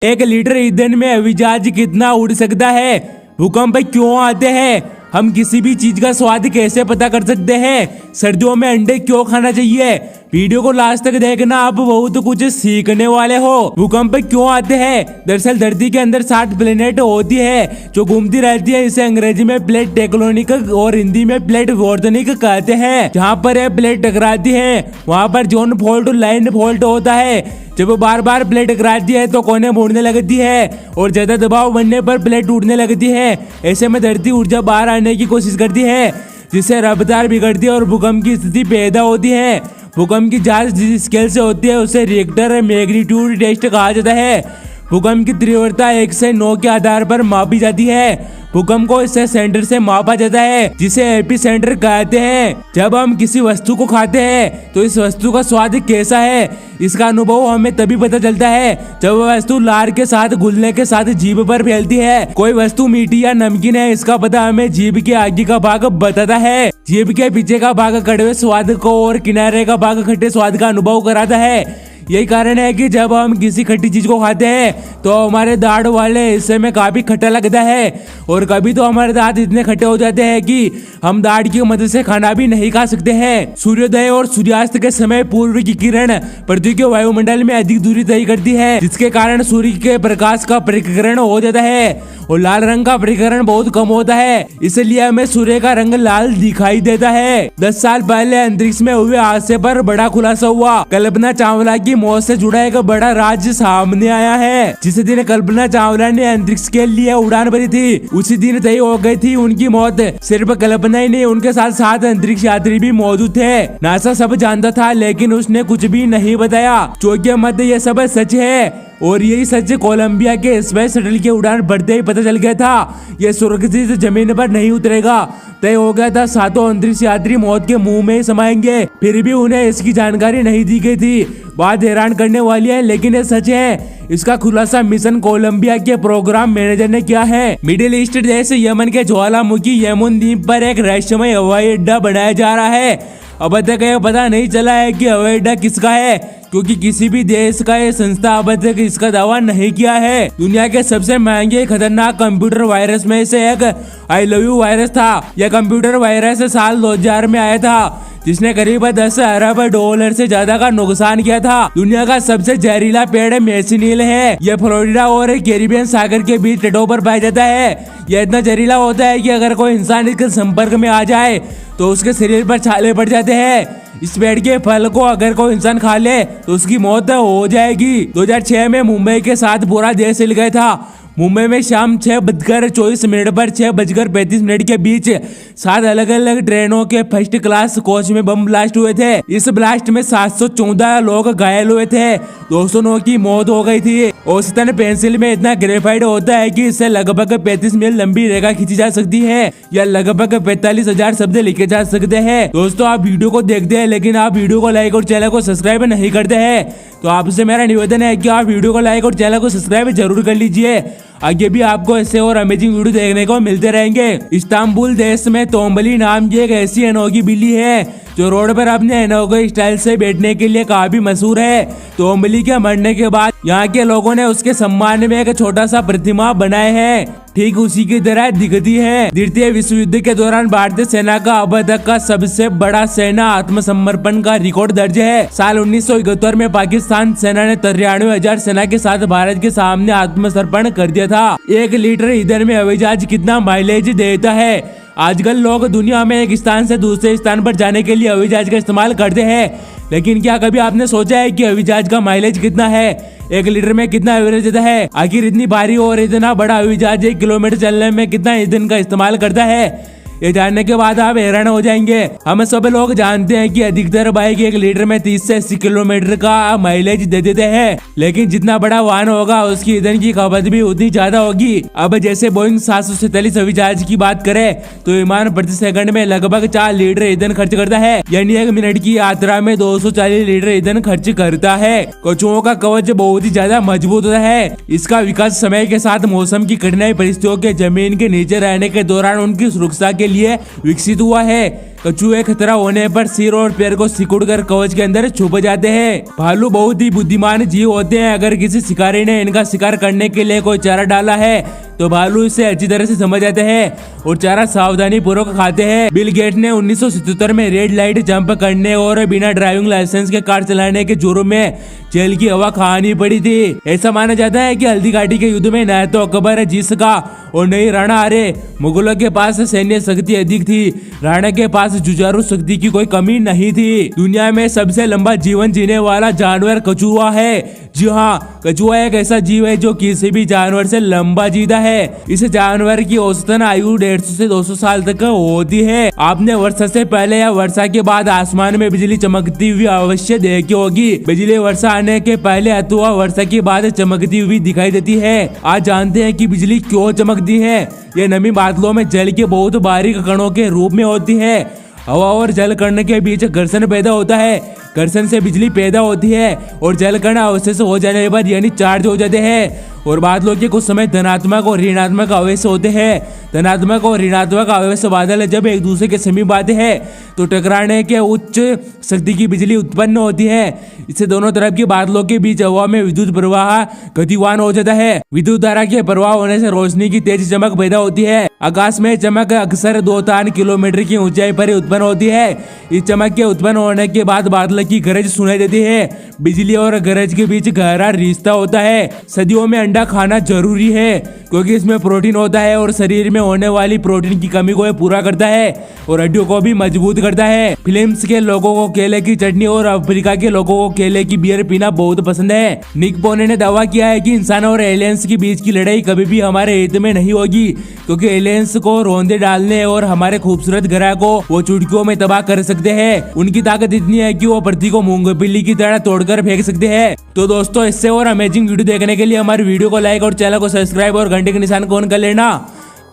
1 litre ईंधन में हवाईजहाज कितना उड़ सकता है? भूकंप क्यों आते हैं? हम किसी भी चीज का स्वाद कैसे पता कर सकते हैं? सर्दियों में अंडे क्यों खाना चाहिए? वीडियो को लास्ट तक देखना, आप बहुत कुछ सीखने वाले हो। भूकंप क्यों आते हैं? दरअसल धरती के अंदर 60 प्लेनेट होती है जो घूमती रहती है। इसे अंग्रेजी में प्लेट टेक्टोनिक और हिंदी में प्लेट वॉर्तनिक कहते हैं। जहाँ पर यह प्लेट टकराती है वहाँ पर जोन फॉल्ट और लाइन फॉल्ट होता है। जब बार बार प्लेट टकराती है तो कोने मुड़ने लगती है और ज्यादा दबाव बनने पर प्लेट टूटने लगती है। ऐसे में धरती ऊर्जा बाहर आने की कोशिश करती है जिससे रफ्तार बिगड़ती है और भूकंप की स्थिति पैदा होती है। भूकंप की जांच जिस स्केल से होती है उसे रिएक्टर मैग्नीट्यूड टेस्ट कहा जाता है। भूकंप की तीव्रता 1 से 9 के आधार पर मापी जाती है। भूकंप को इससे सेंटर से मापा जाता है जिसे एपी सेंटर कहते हैं। जब हम किसी वस्तु को खाते हैं तो इस वस्तु का स्वाद कैसा है, इसका अनुभव हमें तभी पता चलता है जब वह वस्तु लार के साथ घुलने के साथ जीभ पर फैलती है। कोई वस्तु मीठी या नमकीन है, इसका पता हमें जीभ के आगे का भाग बताता है। जीभ के पीछे का भाग कड़वे स्वाद को और किनारे का भाग खट्टे स्वाद का अनुभव कराता है। यही कारण है कि जब हम किसी खट्टी चीज को खाते हैं तो हमारे दांत वाले हिस्से में काफी खट्टा लगता है और कभी तो हमारे दांत इतने खट्टे हो जाते हैं कि हम दांत की मदद से खाना भी नहीं खा सकते हैं। सूर्योदय और सूर्यास्त के समय पूर्व की किरण पृथ्वी के वायुमंडल में अधिक दूरी तय करती है, जिसके कारण सूर्य के प्रकाश का परागीकरण हो जाता है और लाल रंग का परागीकरण बहुत कम होता है। इसलिए हमें सूर्य का रंग लाल दिखाई देता है। 10 साल पहले अंतरिक्ष में हुए हादसे पर बड़ा खुलासा हुआ। कल्पना चावला की मौत से जुड़ा एक बड़ा राज सामने आया है। जिस दिन कल्पना चावला ने अंतरिक्ष के लिए उड़ान भरी थी उसी दिन तय हो गई थी उनकी मौत। सिर्फ कल्पना ही नहीं, उनके साथ 7 अंतरिक्ष यात्री भी मौजूद थे। नासा सब जानता था लेकिन उसने कुछ भी नहीं बताया। चौंकिया मत, ये सब सच है और यही सच कोलंबिया के स्पेस शटल के उड़ान भरते ही पता चल गया था। ये सुरक्षित जमीन पर नहीं उतरेगा। तय हो गया था 7 अंतरिक्ष यात्री मौत के मुंह में समाएंगे, फिर भी उन्हें इसकी जानकारी नहीं दी गई थी। बात हैरान करने वाली है लेकिन ये सच है। इसका खुलासा मिशन कोलंबिया के प्रोग्राम मैनेजर ने किया है। मिडिल ईस्ट देश यमन के ज्वालामुखी यमुन द्वीप पर एक रहस्यमय हवाई अड्डा बनाया जा रहा है। अब तक यह पता नहीं चला है कि हवाई अड्डा किसका है, क्योंकि किसी भी देश का ये संस्था अब तक इसका दावा नहीं किया है। दुनिया के सबसे महंगे खतरनाक कंप्यूटर वायरस में से एक आई लव यू वायरस था। यह कंप्यूटर वायरस साल 2000 में आया था जिसने करीब 10 अरब डॉलर से ज्यादा का नुकसान किया था। दुनिया का सबसे जहरीला पेड़ मेसिनील है। यह फ्लोरिडा और कैरिबियन सागर के बीच तटों पर पाया जाता है। यह इतना जहरीला होता है कि अगर कोई इंसान इसके संपर्क में आ जाए तो उसके शरीर पर छाले पड़ जाते हैं। इस पेड़ के फल को अगर कोई इंसान खा ले तो उसकी मौत हो जाएगी। 2006 में मुंबई के साथ पूरा देश हिल गया था। मुंबई में शाम 6:24 पर 6:35 के बीच 7 अलग अलग ट्रेनों के फर्स्ट क्लास कोच में बम ब्लास्ट हुए थे। इस ब्लास्ट में 714 लोग घायल हुए थे, 209 की मौत हो गई थी। औसतन पेंसिल में इतना ग्रेफाइट होता है कि इससे लगभग 35 मील लंबी रेखा खींची जा सकती है या लगभग 45,000 शब्द लिखे जा सकते हैं। दोस्तों, आप वीडियो को देखते हैं लेकिन आप वीडियो को लाइक और चैनल को सब्सक्राइब नहीं करते हैं, तो आपसे मेरा निवेदन है कि आप वीडियो को लाइक और चैनल को सब्सक्राइब जरूर कर लीजिए। आगे भी आपको ऐसे और अमेजिंग वीडियो देखने को मिलते रहेंगे। इस्तांबुल देश में तोम्बली नाम की एक ऐसी अनोखी बिल्ली है जो रोड पर अपने अनोखे स्टाइल से बैठने के लिए काफी मशहूर है। तोम्बली के मरने के बाद यहाँ के लोगों ने उसके सम्मान में एक छोटा सा प्रतिमा बनाए है, ठीक उसी की तरह दिखती है। द्वितीय विश्व युद्ध के दौरान भारतीय सेना का अब तक का सबसे बड़ा सेना आत्मसमर्पण का रिकॉर्ड दर्ज है। साल 1971 में पाकिस्तान सेना ने 93,000 सेना के साथ भारत के सामने आत्मसमर्पण कर दिया था। 1 लीटर ईंधन में हवाई जहाज कितना माइलेज देता है? आजकल लोग दुनिया में एक स्थान से दूसरे स्थान पर जाने के लिए हवाई जहाज का इस्तेमाल करते हैं, लेकिन क्या कभी आपने सोचा है कि हवाई जहाज का माइलेज कितना है? 1 लीटर में कितना एवरेज देता है? आखिर इतनी भारी और इतना बड़ा हवाई जहाज 1 किलोमीटर चलने में कितना ईंधन का इस्तेमाल करता है? ये जानने के बाद आप हैरान हो जाएंगे। हम सब लोग जानते हैं कि अधिकतर बाइक 1 लीटर में 30 से 80 किलोमीटर का माइलेज दे देते हैं, लेकिन जितना बड़ा वाहन होगा उसकी ईंधन की खपत भी उतनी ज्यादा होगी। अब जैसे बोइंग 747 हवाई जहाज की बात करें तो विमान प्रति सेकंड में लगभग 4 लीटर ईंधन खर्च करता है, यानी 1 मिनट की यात्रा में 240 लीटर ईंधन खर्च करता है। कछुओं का कवच बहुत ही ज्यादा मजबूत होता है। इसका विकास समय के साथ मौसम की कठिनाई परिस्थितियों के जमीन के नीचे रहने के दौरान उनकी सुरक्षा के लिए विकसित हुआ है। कछुए खतरा होने पर सिर और पैर को सिकुड़कर कवच के अंदर छुप जाते हैं। भालू बहुत ही बुद्धिमान जीव होते हैं। अगर किसी शिकारी ने इनका शिकार करने के लिए कोई चारा डाला है तो भालू इसे अच्छी तरह से समझ जाते हैं और चारा सावधानी पूर्वक खाते हैं। बिल गेट ने 1977 में रेड लाइट जंप करने और बिना ड्राइविंग लाइसेंस के कार चलाने के जुर्म में जेल की हवा खानी पड़ी थी। ऐसा माना जाता है कि हल्दी घाटी के युद्ध में न तो अकबर जीत सका और न ही राणा हारे। मुगलों के पास सैन्य शक्ति अधिक थी, राणा के पास जुझारू शक्ति की कोई कमी नहीं थी। दुनिया में सबसे लंबा जीवन जीने वाला जानवर कछुआ है। जी हाँ, कछुआ एक ऐसा जीव है जो किसी भी जानवर से लंबा जीता है। इस जानवर की औसतन आयु 150 से 200 साल तक होती है। आपने वर्षा से पहले या वर्षा के बाद आसमान में बिजली चमकती हुई अवश्य देखी होगी। बिजली वर्षा आने के पहले अथवा वर्षा के बाद चमकती हुई दिखाई देती है। आज जानते हैं कि बिजली क्यों चमकती है। यह नमी बादलों में जल के बहुत बारीक कणों के रूप में होती है। हवा और जल कण के बीच घर्षण पैदा होता है। घर्षण से बिजली पैदा होती है और जल कण अवशेष हो जाने पर यानी चार्ज हो जाते हैं। और बादलों के कुछ समय धनात्मक और ऋणात्मक आवेश होते हैं। धनात्मक और ऋणात्मक आवेश बादल जब एक दूसरे के समीप आते हैं तो टकराने के उच्च शक्ति की बिजली उत्पन्न होती है। इससे दोनों तरफ के बादलों के बीच हवा में विद्युत प्रवाह गतिवान हो जाता है। विद्युत धारा के प्रवाह होने से रोशनी की तेज चमक पैदा होती है। आकाश में चमक अक्सर 2-3 किलोमीटर की ऊंचाई पर उत्पन्न होती है। इस चमक के उत्पन्न होने के बाद बादल की गरज सुनाई देती है। बिजली और गरज के बीच गहरा रिश्ता होता है। सदियों में अंडा खाना जरूरी है क्योंकि इसमें प्रोटीन होता है और शरीर में होने वाली प्रोटीन की कमी को पूरा करता है और हड्डियों को भी मजबूत करता है। फिलीपींस के लोगों को केले की चटनी और अफ्रीका के लोगों को केले की बियर पीना बहुत पसंद है। निक बोने ने दावा किया है कि इंसान और एलियंस के बीच की लड़ाई कभी भी हमारे हित में नहीं होगी क्योंकि एलियंस को रोंदे डालने और हमारे खूबसूरत ग्रह को वो चुटकियों में तबाह कर सकते हैं। उनकी ताकत इतनी है कि वो पृथ्वी को मूंगफली की तरह तोड़कर फेंक सकते हैं। तो दोस्तों, इससे और अमेजिंग वीडियो देखने के लिए हमारे वीडियो को लाइक और चैनल को सब्सक्राइब और घंटे के निशान को ऑन कर लेना।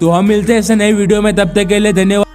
तो हम मिलते हैं ऐसे नए वीडियो में, तब तक के लिए धन्यवाद।